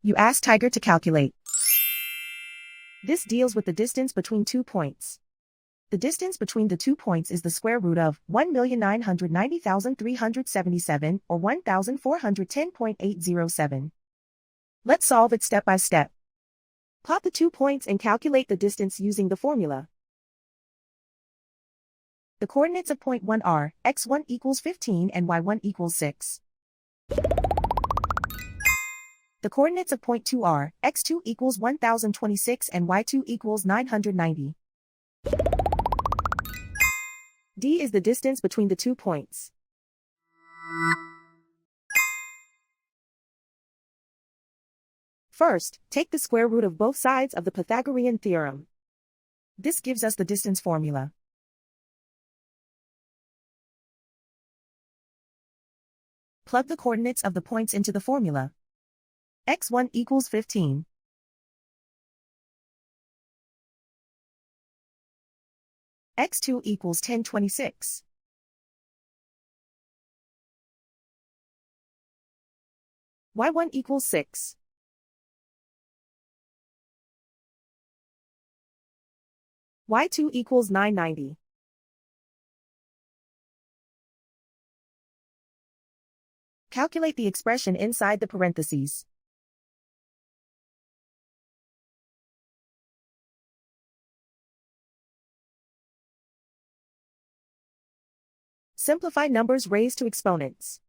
You ask Tiger to calculate. This deals with the distance between 2 points. The distance between the 2 points is the square root of 1,990,377 or 1,410.807. Let's solve it step by step. Plot the 2 points and calculate the distance using the formula. The coordinates of point 1 are x1 equals 15 and y1 equals 6. The coordinates of point 2 are x2 equals 1026 and y2 equals 990. D is the distance between the 2 points. First, take the square root of both sides of the Pythagorean theorem. This gives us the distance formula. Plug the coordinates of the points into the formula. x1 equals 15. x2 equals 1026. y1 equals 6. y2 equals 990. Calculate the expression inside the parentheses. Simplify numbers raised to exponents.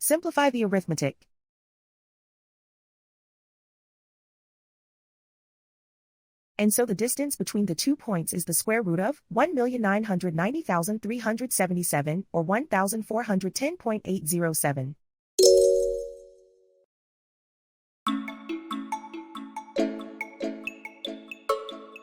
Simplify the arithmetic. And so the distance between the 2 points is the square root of 1,990,377 or 1,410.807.